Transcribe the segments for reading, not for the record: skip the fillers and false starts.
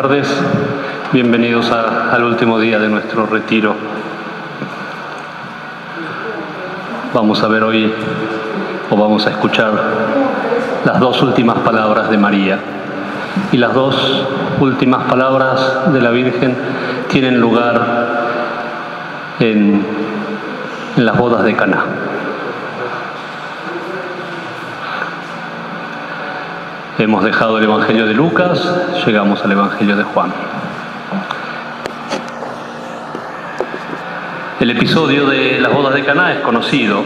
tardes, bienvenidos al último día de nuestro retiro. Vamos a ver hoy, o vamos a escuchar, las dos últimas palabras de María. Y las dos últimas palabras de la Virgen tienen lugar en las bodas de Caná. Hemos dejado el Evangelio de Lucas, llegamos al Evangelio de Juan. El episodio de las bodas de Caná es conocido.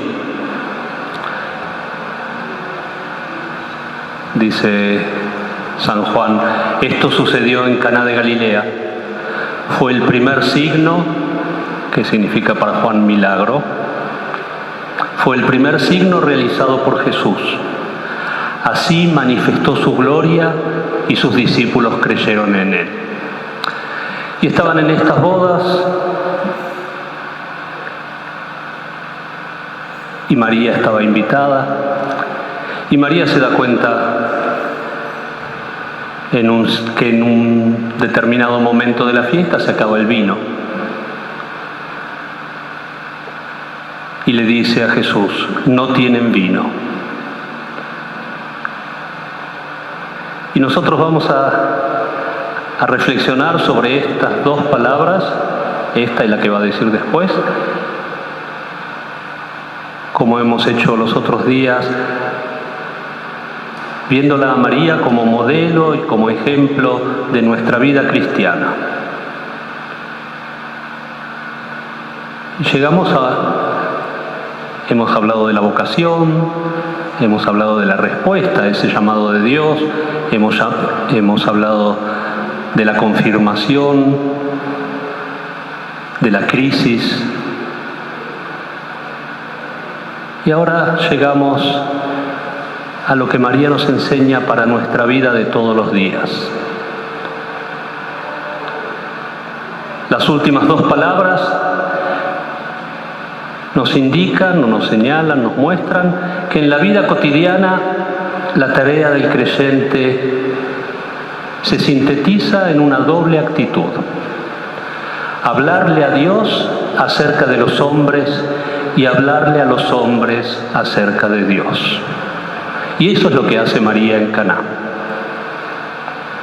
Dice San Juan, esto sucedió en Caná de Galilea. Fue el primer signo, que significa para Juan milagro. Fue el primer signo realizado por Jesús. Así manifestó su gloria y sus discípulos creyeron en él. Y estaban en estas bodas y María estaba invitada y María se da cuenta que en un determinado momento de la fiesta se acaba el vino. Y le dice a Jesús, no tienen vino. Y nosotros vamos a reflexionar sobre estas dos palabras, esta y la que va a decir después, como hemos hecho los otros días, viéndola a María como modelo y como ejemplo de nuestra vida cristiana. Hemos hablado de la vocación, hemos hablado de la respuesta a ese llamado de Dios, hemos hablado de la confirmación, de la crisis. Y ahora llegamos a lo que María nos enseña para nuestra vida de todos los días. Las últimas dos palabras nos indican, o nos señalan, nos muestran que en la vida cotidiana la tarea del creyente se sintetiza en una doble actitud. Hablarle a Dios acerca de los hombres y hablarle a los hombres acerca de Dios. Y eso es lo que hace María en Caná.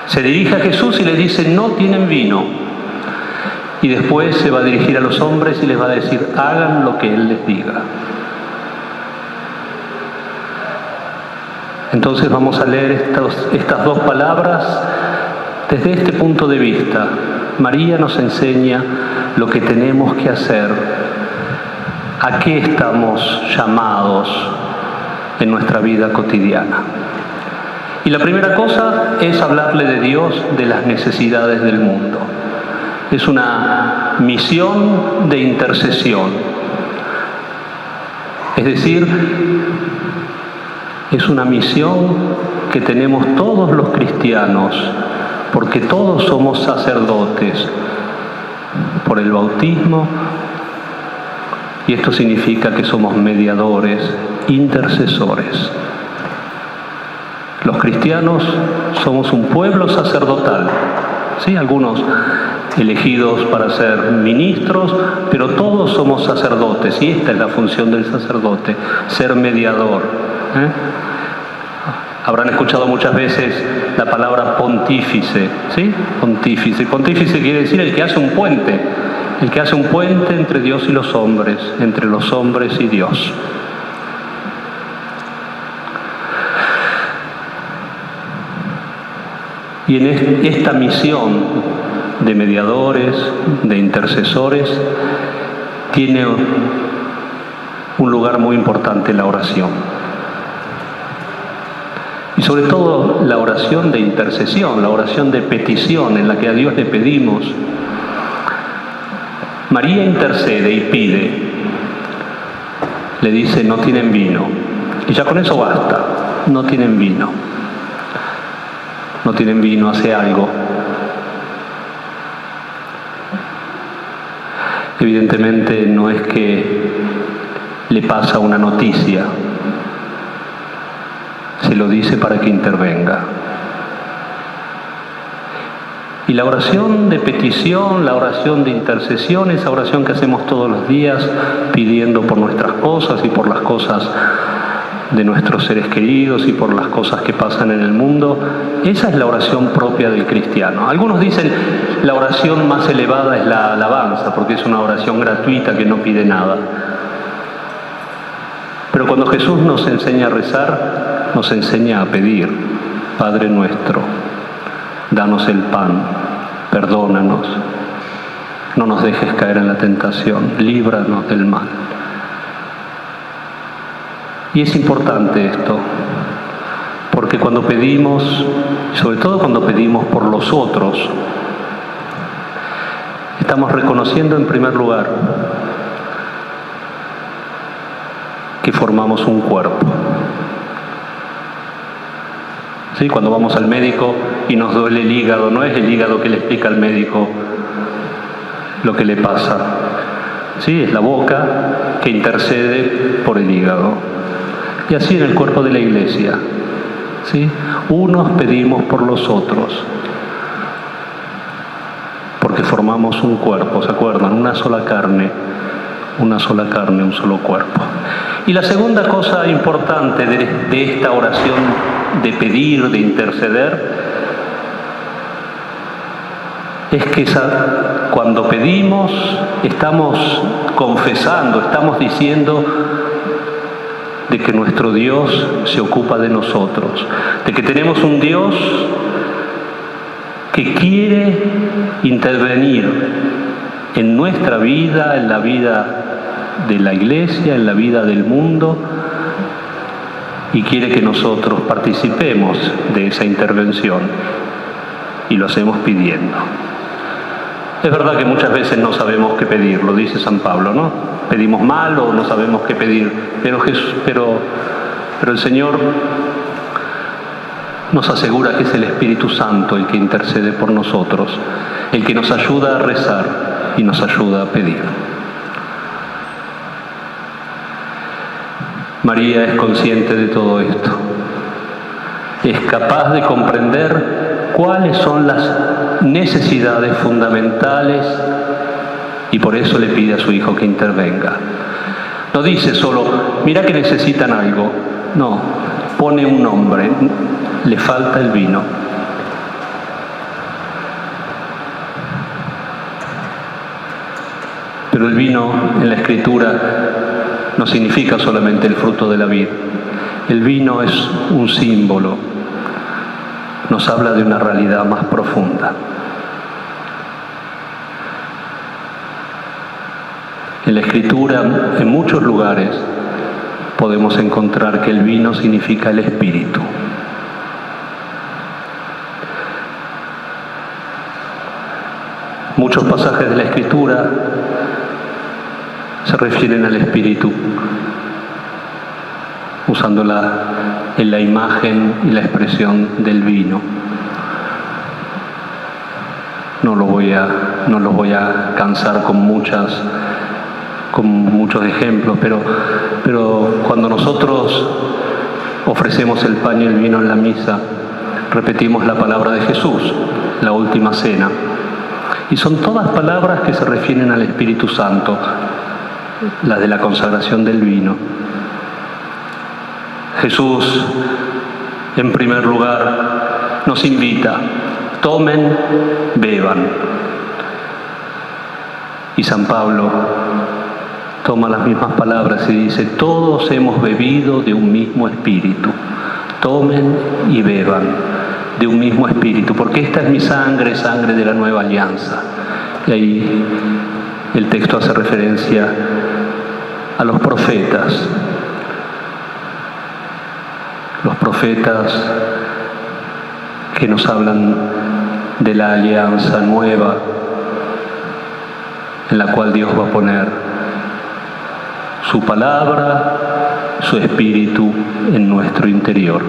Se dirige a Jesús y le dice, no tienen vino. Y después se va a dirigir a los hombres y les va a decir, hagan lo que Él les diga. Entonces vamos a leer estas dos palabras desde este punto de vista. María nos enseña lo que tenemos que hacer, a qué estamos llamados en nuestra vida cotidiana. Y la primera cosa es hablarle de Dios, de las necesidades del mundo. Es una misión de intercesión. Es decir, es una misión que tenemos todos los cristianos, porque todos somos sacerdotes por el bautismo, y esto significa que somos mediadores, intercesores. Los cristianos somos un pueblo sacerdotal, ¿sí? Algunos elegidos para ser ministros, pero todos somos sacerdotes, y esta es la función del sacerdote, ser mediador. Habrán escuchado muchas veces la palabra pontífice, ¿sí? Pontífice. Pontífice quiere decir el que hace un puente entre Dios y los hombres, entre los hombres y Dios. Y en esta misión de mediadores, de intercesores, tiene un lugar muy importante la oración. Y sobre todo la oración de intercesión, la oración de petición en la que a Dios le pedimos. María intercede y pide. Le dice, no tienen vino. Y ya con eso basta. No tienen vino. No tienen vino, hace algo. Evidentemente no es que le pasa una noticia, se lo dice para que intervenga. Y la oración de petición, la oración de intercesión, esa oración que hacemos todos los días pidiendo por nuestras cosas y por las cosas de nuestros seres queridos y por las cosas que pasan en el mundo, esa es la oración propia del cristiano. Algunos dicen la oración más elevada es la alabanza, porque es una oración gratuita que no pide nada. Pero cuando Jesús nos enseña a rezar, nos enseña a pedir: Padre nuestro, danos el pan, perdónanos, no nos dejes caer en la tentación, líbranos del mal. Y es importante esto, porque cuando pedimos, sobre todo cuando pedimos por los otros, estamos reconociendo en primer lugar que formamos un cuerpo. ¿Sí? Cuando vamos al médico y nos duele el hígado, no es el hígado que le explica al médico lo que le pasa. ¿Sí? Es la boca que intercede por el hígado. Y así en el cuerpo de la Iglesia. ¿Sí? Unos pedimos por los otros, porque formamos un cuerpo, ¿se acuerdan? Una sola carne, un solo cuerpo. Y la segunda cosa importante de esta oración de pedir, de interceder, es que cuando pedimos estamos confesando, estamos diciendo de que nuestro Dios se ocupa de nosotros, de que tenemos un Dios que quiere intervenir en nuestra vida, en la vida de la Iglesia, en la vida del mundo, y quiere que nosotros participemos de esa intervención, y lo hacemos pidiendo. Es verdad que muchas veces no sabemos qué pedir, lo dice San Pablo, ¿no? Pedimos mal o no sabemos qué pedir, pero el Señor nos asegura que es el Espíritu Santo el que intercede por nosotros, el que nos ayuda a rezar y nos ayuda a pedir. María es consciente de todo esto, es capaz de comprender cuáles son las necesidades fundamentales y por eso le pide a su Hijo que intervenga. No dice solo, mira que necesitan algo, no, pone un nombre, le falta el vino. Pero el vino en la Escritura no significa solamente el fruto de la vid. El vino es un símbolo, nos habla de una realidad más profunda. En la Escritura, en muchos lugares, podemos encontrar que el vino significa el Espíritu. Muchos pasajes de la Escritura se refieren al Espíritu, usando en la imagen y la expresión del vino. No los voy a cansar con muchos ejemplos, pero cuando nosotros ofrecemos el pan y el vino en la misa, repetimos la palabra de Jesús, la última cena. Y son todas palabras que se refieren al Espíritu Santo, las de la consagración del vino. Jesús, en primer lugar, nos invita: tomen, beban. Y San Pablo toma las mismas palabras y dice: todos hemos bebido de un mismo espíritu. Tomen y beban de un mismo espíritu, porque esta es mi sangre, sangre de la nueva alianza. Y ahí el texto hace referencia a los profetas que nos hablan de la alianza nueva en la cual Dios va a poner su palabra, su espíritu en nuestro interior.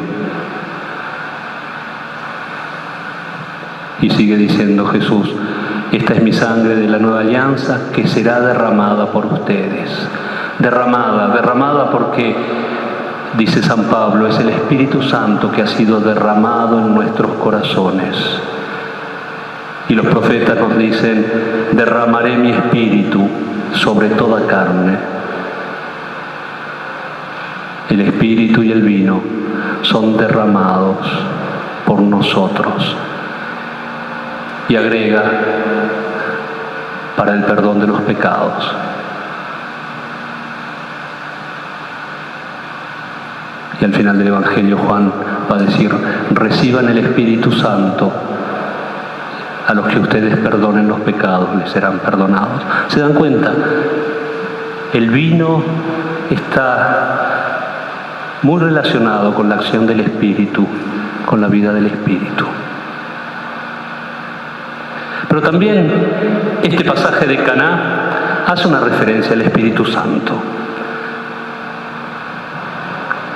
Y sigue diciendo Jesús: esta es mi sangre de la nueva alianza que será derramada por ustedes. Derramada porque, dice San Pablo, es el Espíritu Santo que ha sido derramado en nuestros corazones. Y los profetas nos dicen, derramaré mi espíritu sobre toda carne. El espíritu y el vino son derramados por nosotros. Y agrega, para el perdón de los pecados. Y al final del Evangelio Juan va a decir, reciban el Espíritu Santo. A los que ustedes perdonen los pecados les serán perdonados. ¿Se dan cuenta? El vino está muy relacionado con la acción del Espíritu, con la vida del Espíritu. Pero también este pasaje de Caná hace una referencia al Espíritu Santo.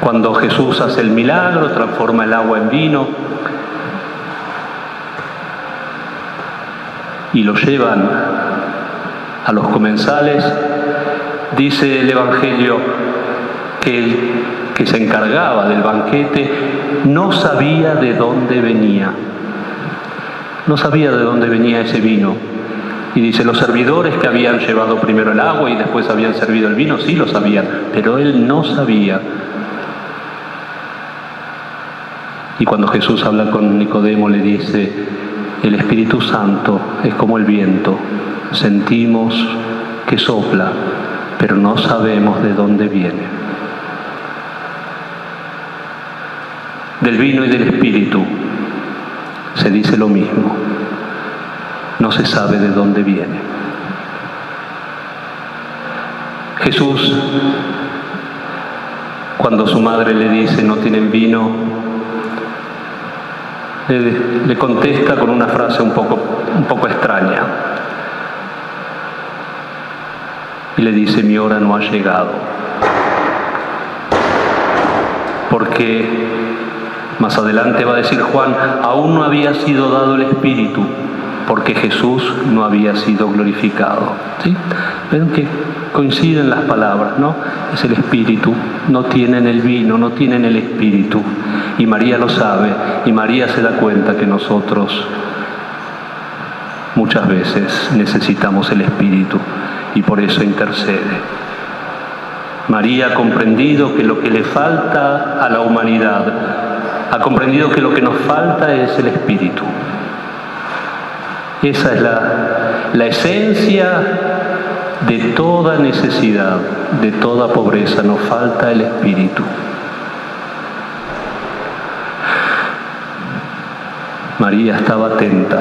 Cuando Jesús hace el milagro, transforma el agua en vino y lo llevan a los comensales, dice el Evangelio que el que se encargaba del banquete no sabía de dónde venía. No sabía de dónde venía ese vino. Y dice, los servidores que habían llevado primero el agua y después habían servido el vino, sí lo sabían, pero él no sabía. Y cuando Jesús habla con Nicodemo le dice, el Espíritu Santo es como el viento, sentimos que sopla, pero no sabemos de dónde viene. Del vino y del Espíritu se dice lo mismo, no se sabe de dónde viene. Jesús, cuando su madre le dice no tienen vino, le contesta con una frase un poco extraña y le dice, mi hora no ha llegado, porque más adelante va a decir Juan, aún no había sido dado el Espíritu, porque Jesús no había sido glorificado. ¿Sí? Ven que coinciden las palabras, ¿no? Es el Espíritu, no tienen el vino, no tienen el Espíritu. Y María lo sabe, y María se da cuenta que nosotros muchas veces necesitamos el Espíritu, y por eso intercede. María ha comprendido que lo que le falta a la humanidad, ha comprendido que lo que nos falta es el Espíritu. Esa es la esencia de toda necesidad, de toda pobreza. Nos falta el Espíritu. María estaba atenta.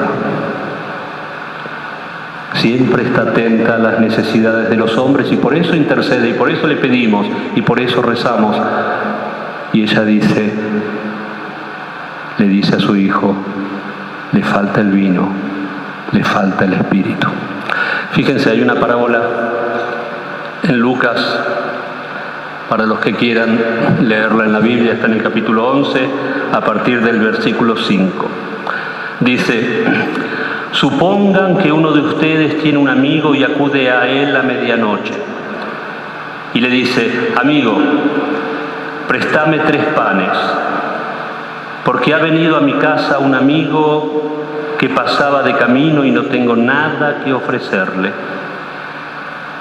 Siempre está atenta a las necesidades de los hombres y por eso intercede, y por eso le pedimos, y por eso rezamos. Y ella le dice a su hijo, le falta el vino, le falta el Espíritu. Fíjense, hay una parábola en Lucas, para los que quieran leerla en la Biblia, está en el capítulo 11, a partir del versículo 5. Dice, supongan que uno de ustedes tiene un amigo y acude a él a medianoche y le dice, amigo, préstame 3 panes, porque ha venido a mi casa un amigo que pasaba de camino y no tengo nada que ofrecerle.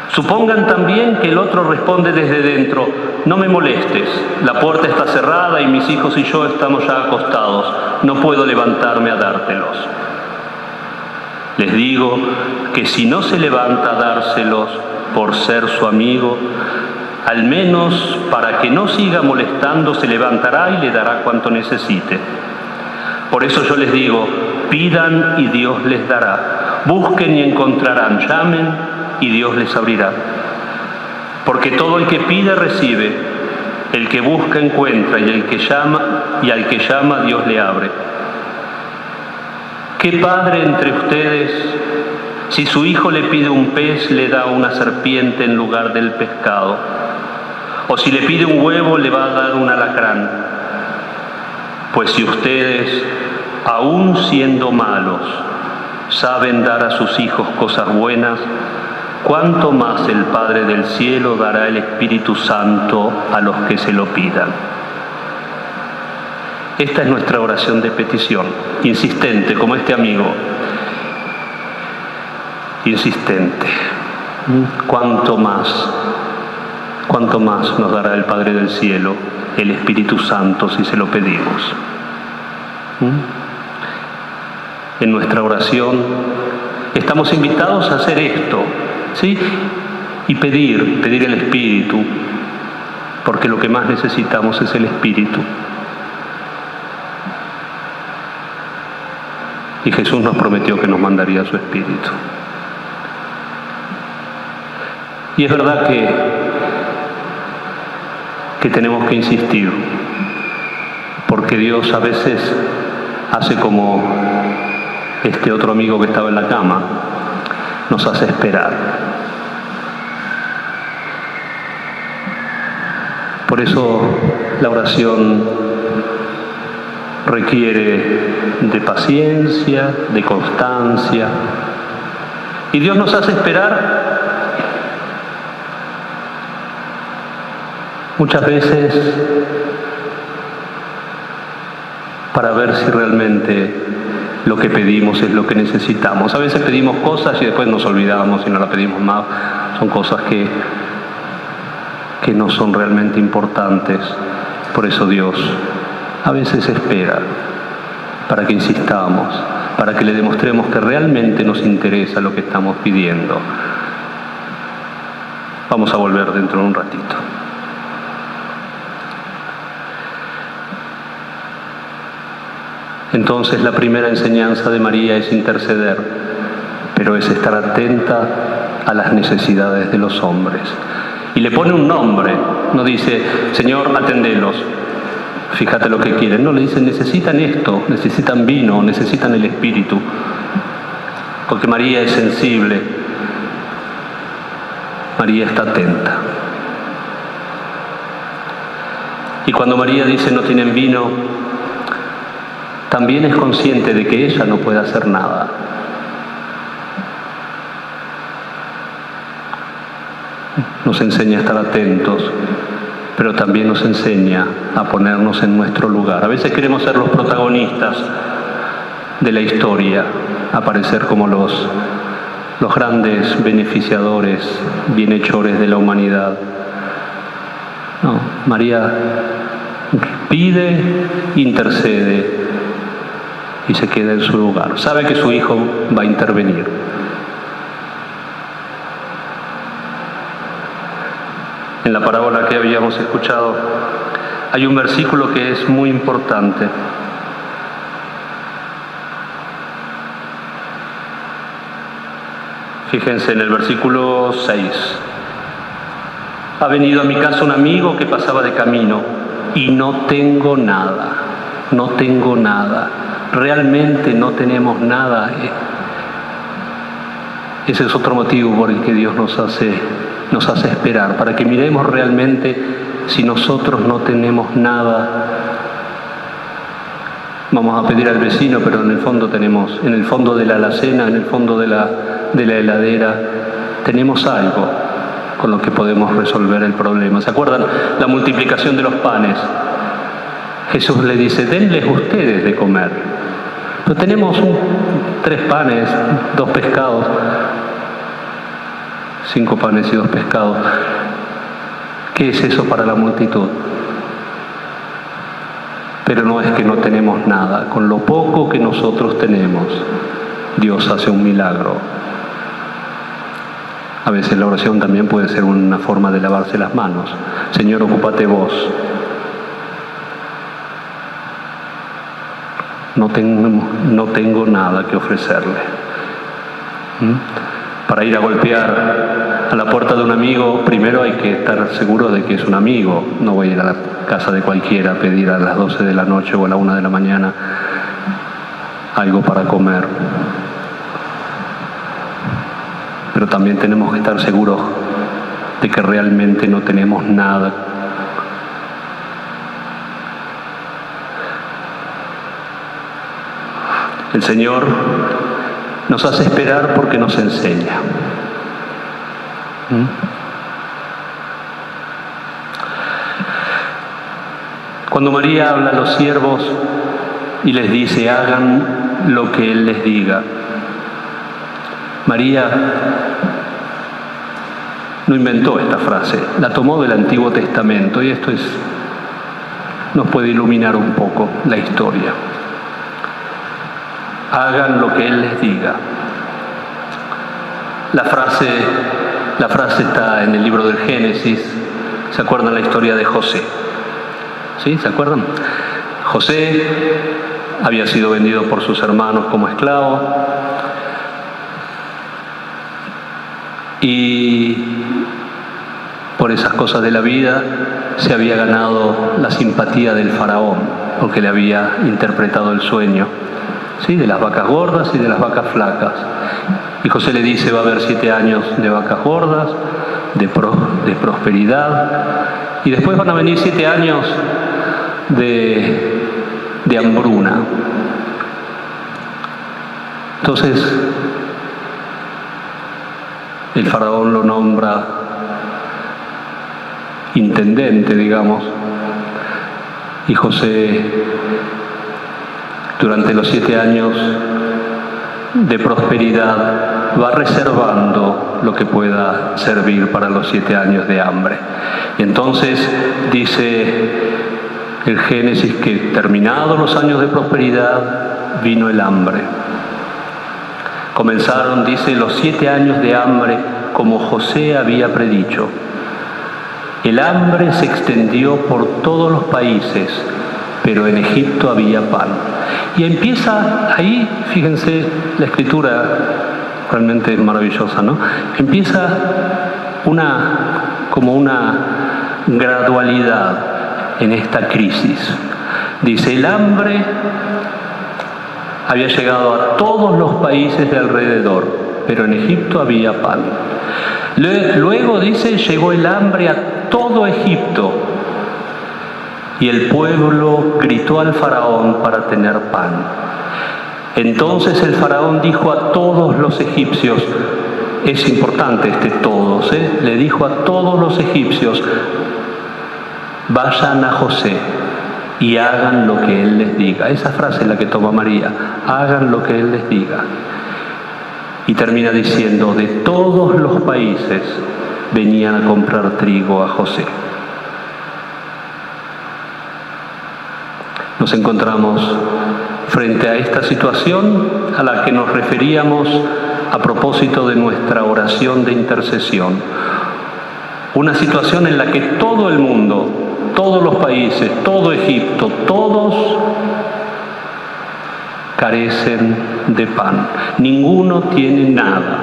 Supongan también que el otro responde desde dentro, no me molestes, la puerta está cerrada y mis hijos y yo estamos ya acostados, no puedo levantarme a dártelos. Les digo que si no se levanta a dárselos por ser su amigo, al menos para que no siga molestando, se levantará y le dará cuanto necesite. Por eso yo les digo, pidan y Dios les dará, busquen y encontrarán, llamen y Dios les abrirá. Porque todo el que pide recibe, el que busca encuentra, y al que llama Dios le abre. ¿Qué padre entre ustedes, si su hijo le pide un pez, le da una serpiente en lugar del pescado? O si le pide un huevo, le va a dar un alacrán. Pues si ustedes, aun siendo malos, saben dar a sus hijos cosas buenas, ¿cuánto más el Padre del cielo dará el Espíritu Santo a los que se lo pidan? Esta es nuestra oración de petición, insistente, como este amigo. insistente. ¿Cuánto más nos dará el Padre del Cielo, el Espíritu Santo, si se lo pedimos? En nuestra oración estamos invitados a hacer esto, ¿sí? Y pedir el Espíritu, porque lo que más necesitamos es el Espíritu. Y Jesús nos prometió que nos mandaría su Espíritu. Y es verdad que tenemos que insistir, porque Dios a veces hace como este otro amigo que estaba en la cama, nos hace esperar. Por eso la oración requiere de paciencia, de constancia, y Dios nos hace esperar muchas veces para ver si realmente lo que pedimos es lo que necesitamos. A veces pedimos cosas y después nos olvidamos y no las pedimos más. Son cosas que no son realmente importantes. Por eso Dios a veces espera para que insistamos, para que le demostremos que realmente nos interesa lo que estamos pidiendo. Vamos a volver dentro de un ratito. Entonces la primera enseñanza de María es interceder, pero es estar atenta a las necesidades de los hombres. Y le pone un nombre, no dice, Señor, atendelos, fíjate lo que quieren. No, le dice, necesitan esto, necesitan vino, necesitan el Espíritu, porque María es sensible, María está atenta. Y cuando María dice no tienen vino, también es consciente de que ella no puede hacer nada. Nos enseña a estar atentos, pero también nos enseña a ponernos en nuestro lugar. A veces queremos ser los protagonistas de la historia, aparecer como los grandes beneficiadores, bienhechores de la humanidad. No, María pide, intercede y se queda en su lugar. Sabe que su hijo va a intervenir. En la parábola que habíamos escuchado hay un versículo que es muy importante. Fíjense en el versículo 6. Ha venido a mi casa un amigo que pasaba de camino y no tengo nada, no tengo nada. Realmente no tenemos nada. Ese es otro motivo por el que Dios nos hace esperar, para que miremos realmente si nosotros no tenemos nada. Vamos a pedir al vecino, pero en el fondo tenemos, en el fondo de la alacena, en el fondo de la heladera, tenemos algo con lo que podemos resolver el problema. ¿Se acuerdan la multiplicación de los panes? Jesús le dice, denles ustedes de comer. Pero tenemos 3 panes, 2 pescados, 5 panes y 2 pescados. ¿Qué es eso para la multitud? Pero no es que no tenemos nada. Con lo poco que nosotros tenemos, Dios hace un milagro. A veces la oración también puede ser una forma de lavarse las manos. Señor, ocúpate vos. No tengo nada que ofrecerle. Para ir a golpear a la puerta de un amigo, primero hay que estar seguro de que es un amigo. No voy a ir a la casa de cualquiera a pedir a las 12 de la noche o a la 1 de la mañana algo para comer. Pero también tenemos que estar seguros de que realmente no tenemos nada. El Señor nos hace esperar porque nos enseña. Cuando María habla a los siervos y les dice, hagan lo que Él les diga, María no inventó esta frase, la tomó del Antiguo Testamento, y esto nos puede iluminar un poco la historia. Hagan lo que Él les diga. La frase está en el libro del Génesis. ¿Se acuerdan la historia de José? ¿Sí? ¿Se acuerdan? José había sido vendido por sus hermanos como esclavo y por esas cosas de la vida se había ganado la simpatía del faraón, porque le había interpretado el sueño, ¿sí? De las vacas gordas y de las vacas flacas. Y José le dice: va a haber 7 años de vacas gordas, de prosperidad, y después van a venir 7 años de hambruna. Entonces el faraón lo nombra intendente, digamos, y José, durante los 7 años de prosperidad, va reservando lo que pueda servir para los 7 años de hambre. Y entonces dice el Génesis que, terminados los años de prosperidad, vino el hambre. Comenzaron, dice, los 7 años de hambre como José había predicho. El hambre se extendió por todos los países, pero en Egipto había pan. Y empieza ahí, fíjense, la escritura realmente es maravillosa, ¿no? Empieza como una gradualidad en esta crisis. Dice: el hambre había llegado a todos los países de alrededor, pero en Egipto había pan. Luego dice: llegó el hambre a todo Egipto, y el pueblo gritó al faraón para tener pan. Entonces el faraón dijo a todos los egipcios, es importante todos, le dijo a todos los egipcios: vayan a José y hagan lo que él les diga. Esa frase es la que toma María: hagan lo que él les diga. Y termina diciendo: de todos los países venían a comprar trigo a José. Nos encontramos frente a esta situación a la que nos referíamos a propósito de nuestra oración de intercesión. Una situación en la que todo el mundo, todos los países, todo Egipto, todos carecen de pan. Ninguno tiene nada.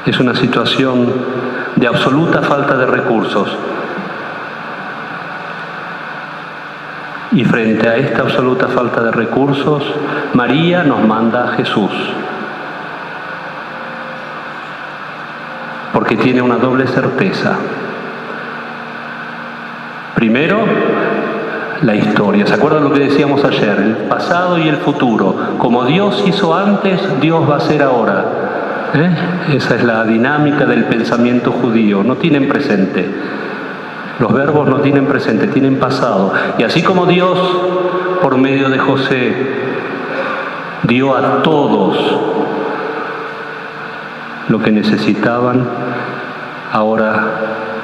Es una situación de absoluta falta de recursos. Y frente a esta absoluta falta de recursos, María nos manda a Jesús, porque tiene una doble certeza. Primero, la historia. ¿Se acuerdan lo que decíamos ayer? El pasado y el futuro. Como Dios hizo antes, Dios va a hacer ahora. Esa es la dinámica del pensamiento judío. No tienen presente. Los verbos no tienen presente, tienen pasado. Y así como Dios, por medio de José, dio a todos lo que necesitaban, ahora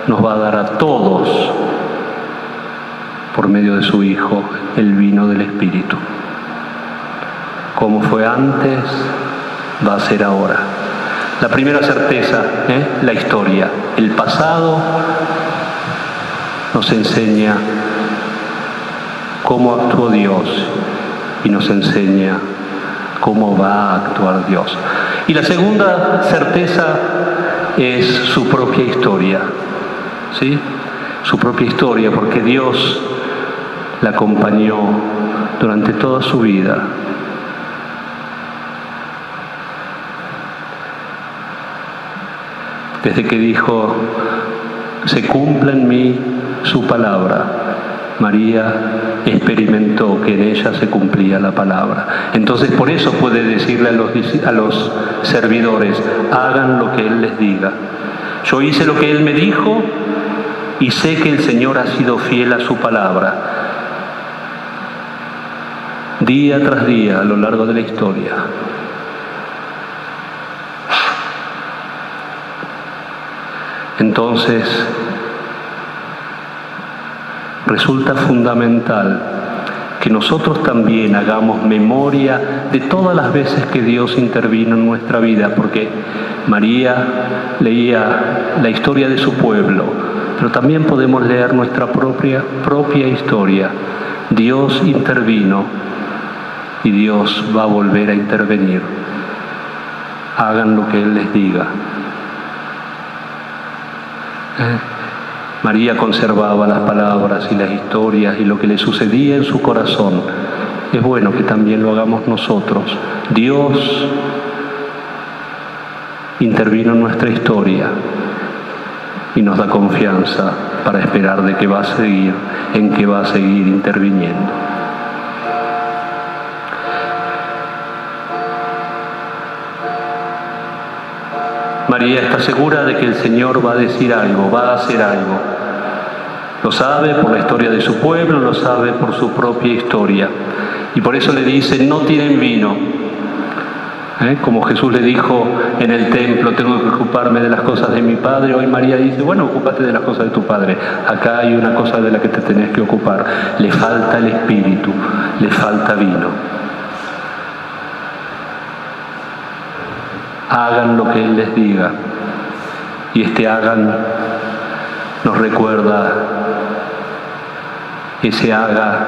nos va a dar a todos, por medio de su Hijo, el vino del Espíritu. Como fue antes, va a ser ahora. La primera certeza, la historia. El pasado nos enseña cómo actuó Dios y nos enseña cómo va a actuar Dios. Y la segunda certeza es su propia historia, ¿sí? Su propia historia, porque Dios la acompañó durante toda su vida. Desde que dijo: se cumpla en mí su palabra, María experimentó que en ella se cumplía la palabra. Entonces, por eso puede decirle a los servidores: hagan lo que Él les diga. Yo hice lo que Él me dijo y sé que el Señor ha sido fiel a su palabra. Día tras día, a lo largo de la historia, Entonces, resulta fundamental que nosotros también hagamos memoria de todas las veces que Dios intervino en nuestra vida, porque María leía la historia de su pueblo, pero también podemos leer nuestra propia historia. Dios intervino y Dios va a volver a intervenir. Hagan lo que Él les diga. María conservaba las palabras y las historias y lo que le sucedía en su corazón. Es bueno que también lo hagamos nosotros. Dios intervino en nuestra historia y nos da confianza para esperar en que va a seguir interviniendo. María está segura de que el Señor va a decir algo, va a hacer algo. Lo sabe por la historia de su pueblo, lo sabe por su propia historia. Y por eso le dice, no tienen vino. Como Jesús le dijo en el templo, tengo que ocuparme de las cosas de mi Padre. Hoy María dice, bueno, ocúpate de las cosas de tu Padre. Acá hay una cosa de la que te tenés que ocupar. Le falta el Espíritu, le falta vino. Hagan lo que Él les diga. Y este hagan nos recuerda ese haga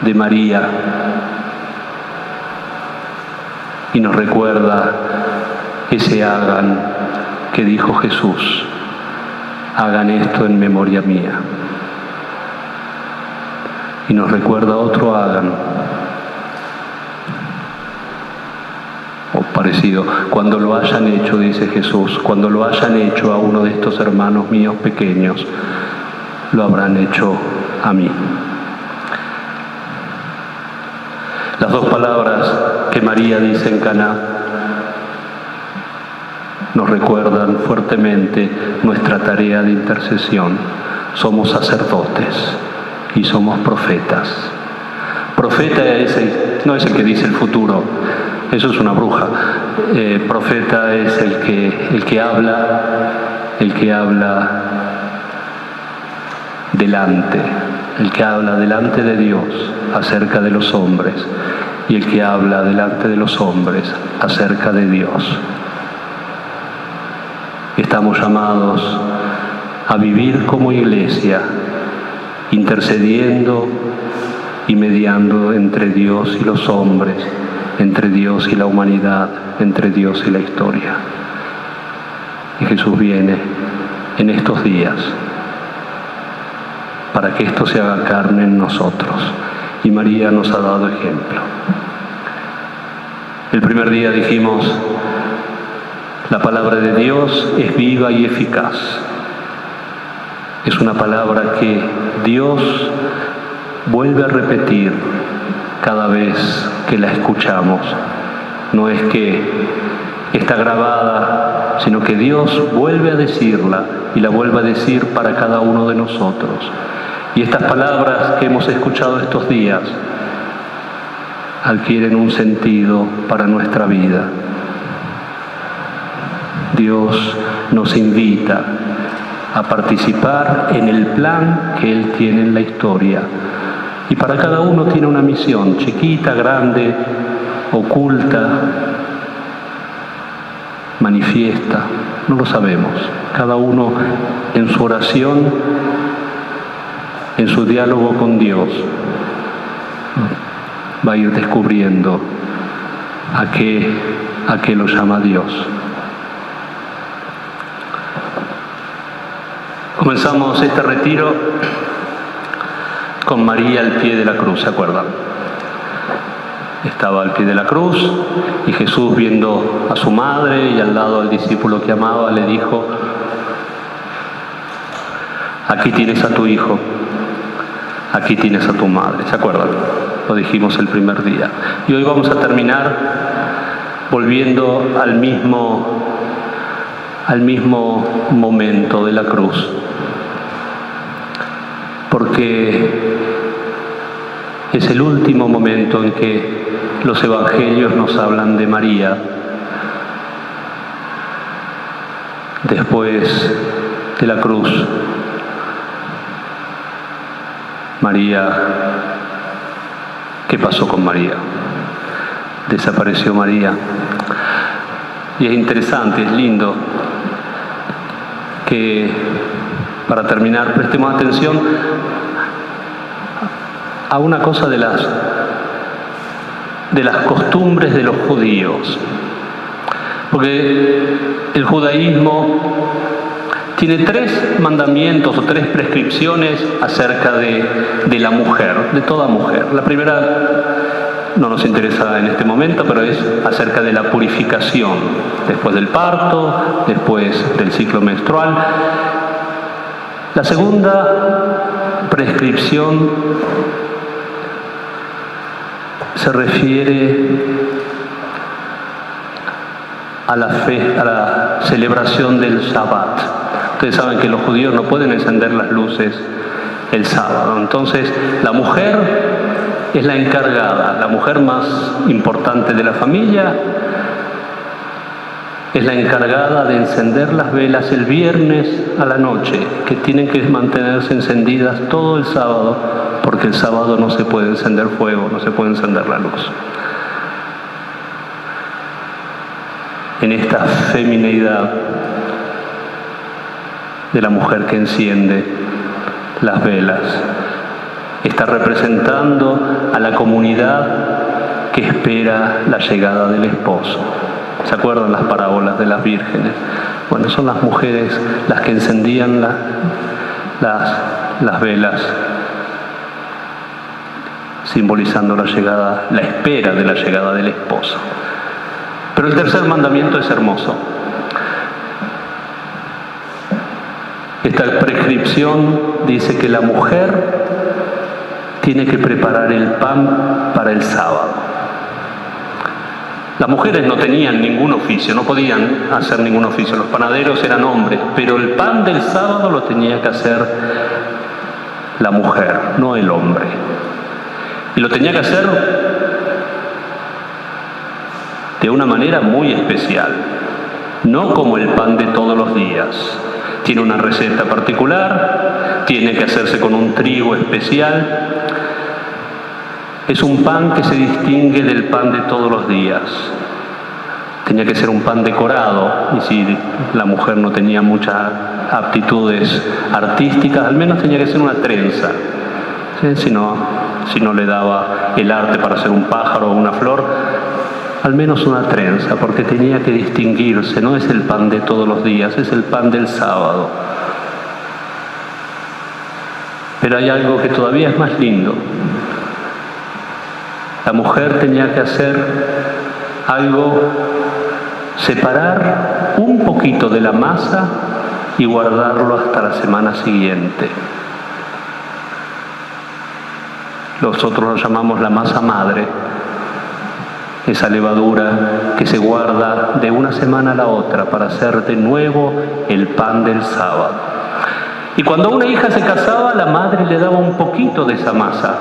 de María. Y nos recuerda ese hagan que dijo Jesús. Hagan esto en memoria mía. Y nos recuerda otro hagan. O parecido. Cuando lo hayan hecho, dice Jesús, cuando lo hayan hecho a uno de estos hermanos míos pequeños, lo habrán hecho a mí. Las dos palabras que María dice en Caná nos recuerdan fuertemente nuestra tarea de intercesión. Somos sacerdotes y somos profetas. Profeta no es el que dice el futuro, eso es una bruja. Profeta es el que habla delante, el que habla delante de Dios acerca de los hombres y el que habla delante de los hombres acerca de Dios. Estamos llamados a vivir como iglesia, intercediendo y mediando entre Dios y los hombres, entre Dios y la humanidad, entre Dios y la historia. Y Jesús viene en estos días para que esto se haga carne en nosotros. Y María nos ha dado ejemplo. El primer día dijimos, la palabra de Dios es viva y eficaz. Es una palabra que Dios vuelve a repetir cada vez que la escuchamos. No es que está grabada, sino que Dios vuelve a decirla y la vuelve a decir para cada uno de nosotros. Y estas palabras que hemos escuchado estos días adquieren un sentido para nuestra vida. Dios nos invita a participar en el plan que Él tiene en la historia. Y para cada uno tiene una misión, chiquita, grande, oculta, manifiesta, no lo sabemos. Cada uno en su oración, en su diálogo con Dios, va a ir descubriendo a qué lo llama Dios. Comenzamos este retiro con María al pie de la cruz, ¿se acuerdan? Estaba al pie de la cruz y Jesús, viendo a su madre y al lado al discípulo que amaba, le dijo, aquí tienes a tu hijo, aquí tienes a tu madre, ¿se acuerdan? Lo dijimos el primer día. Y hoy vamos a terminar volviendo al mismo momento de la cruz. Porque es el último momento en que los evangelios nos hablan de María. Después de la cruz. María, ¿qué pasó con María? Desapareció María. Y es interesante, es lindo que, para terminar, prestemos atención a una cosa de las costumbres de los judíos. Porque el judaísmo tiene 3 mandamientos o 3 prescripciones acerca de la mujer, de toda mujer. La primera no nos interesa en este momento, pero es acerca de la purificación, después del parto, después del ciclo menstrual. La segunda prescripción se refiere a la celebración del Shabbat. Ustedes saben que los judíos no pueden encender las luces el sábado. Entonces, la mujer es la encargada, la mujer más importante de la familia, es la encargada de encender las velas el viernes a la noche, que tienen que mantenerse encendidas todo el sábado, porque el sábado no se puede encender fuego, no se puede encender la luz. En esta femineidad de la mujer que enciende las velas, está representando a la comunidad que espera la llegada del esposo. ¿Se acuerdan las parábolas de las vírgenes? Bueno, son las mujeres las que encendían las velas, simbolizando la espera de la llegada del esposo. Pero el tercer mandamiento es hermoso. Esta prescripción dice que la mujer tiene que preparar el pan para el sábado. Las mujeres no tenían ningún oficio, no podían hacer ningún oficio. Los panaderos eran hombres, pero el pan del sábado lo tenía que hacer la mujer, no el hombre. Y lo tenía que hacer de una manera muy especial, no como el pan de todos los días. Tiene una receta particular, tiene que hacerse con un trigo especial. Es un pan que se distingue del pan de todos los días. Tenía que ser un pan decorado, y si la mujer no tenía muchas aptitudes artísticas, al menos tenía que ser una trenza. ¿Sí? Si no le daba el arte para hacer un pájaro o una flor, al menos una trenza, porque tenía que distinguirse. No es el pan de todos los días, es el pan del sábado. Pero hay algo que todavía es más lindo. La mujer tenía que hacer algo, separar un poquito de la masa y guardarlo hasta la semana siguiente. Nosotros lo llamamos la masa madre, esa levadura que se guarda de una semana a la otra para hacer de nuevo el pan del sábado. Y cuando una hija se casaba, la madre le daba un poquito de esa masa.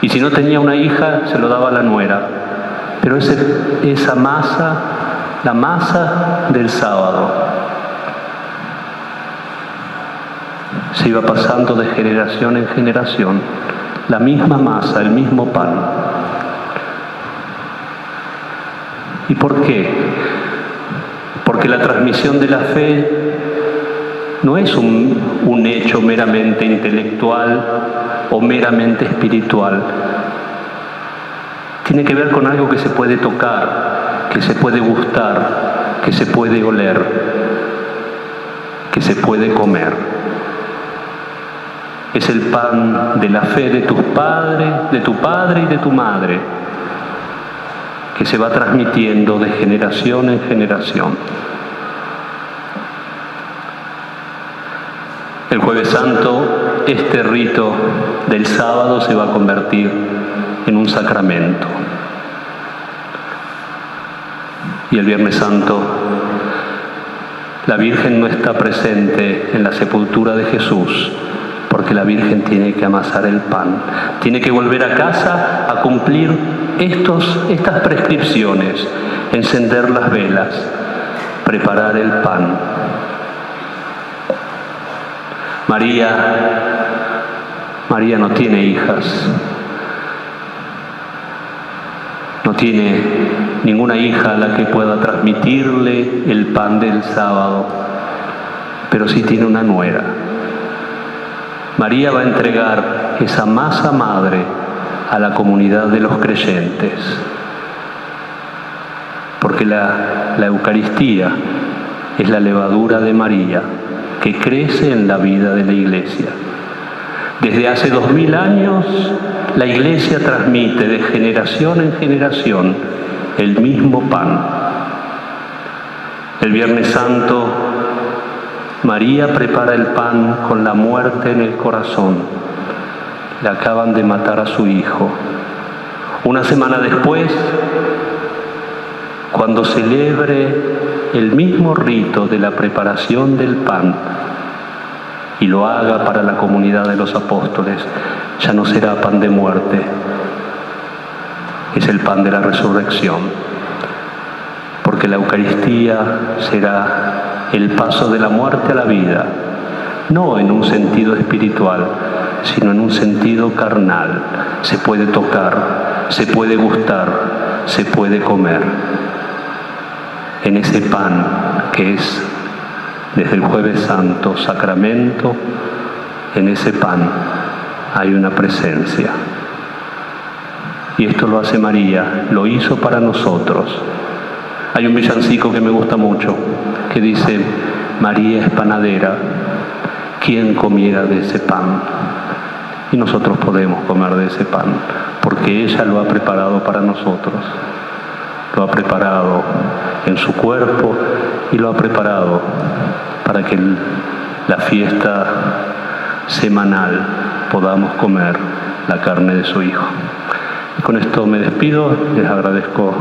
Y si no tenía una hija, se lo daba a la nuera. Pero esa masa, la masa del sábado, se iba pasando de generación en generación. La misma masa, el mismo pan. ¿Y por qué? Porque la transmisión de la fe no es un hecho meramente intelectual o meramente espiritual. Tiene que ver con algo que se puede tocar, que se puede gustar, que se puede oler, que se puede comer. Es el pan de la fe de tus padres, de tu padre y de tu madre, que se va transmitiendo de generación en generación. El Jueves Santo, este rito del sábado se va a convertir en un sacramento. Y el Viernes Santo, la Virgen no está presente en la sepultura de Jesús, porque la Virgen tiene que amasar el pan, tiene que volver a casa a cumplir estas prescripciones, encender las velas, preparar el pan. María no tiene hijas, no tiene ninguna hija a la que pueda transmitirle el pan del sábado, pero sí tiene una nuera. María va a entregar esa masa madre a la comunidad de los creyentes, porque la Eucaristía es la levadura de María que crece en la vida de la Iglesia. Desde hace 2000 años, la Iglesia transmite de generación en generación el mismo pan. El Viernes Santo, María prepara el pan con la muerte en el corazón. Le acaban de matar a su hijo. Una semana después, cuando celebre el mismo rito de la preparación del pan y lo haga para la comunidad de los apóstoles, ya no será pan de muerte, es el pan de la resurrección, porque la Eucaristía será el paso de la muerte a la vida, no en un sentido espiritual, sino en un sentido carnal. Se puede tocar, se puede gustar, se puede comer. En ese pan que es desde el Jueves Santo, sacramento, en ese pan hay una presencia. Y esto lo hace María, lo hizo para nosotros. Hay un villancico que me gusta mucho, que dice: María es panadera, ¿quién comiera de ese pan? Y nosotros podemos comer de ese pan, porque ella lo ha preparado para nosotros. Lo ha preparado en su cuerpo y lo ha preparado para que la fiesta semanal podamos comer la carne de su Hijo. Y con esto me despido, les agradezco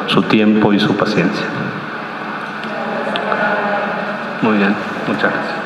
su tiempo y su paciencia. Muy bien, muchas gracias.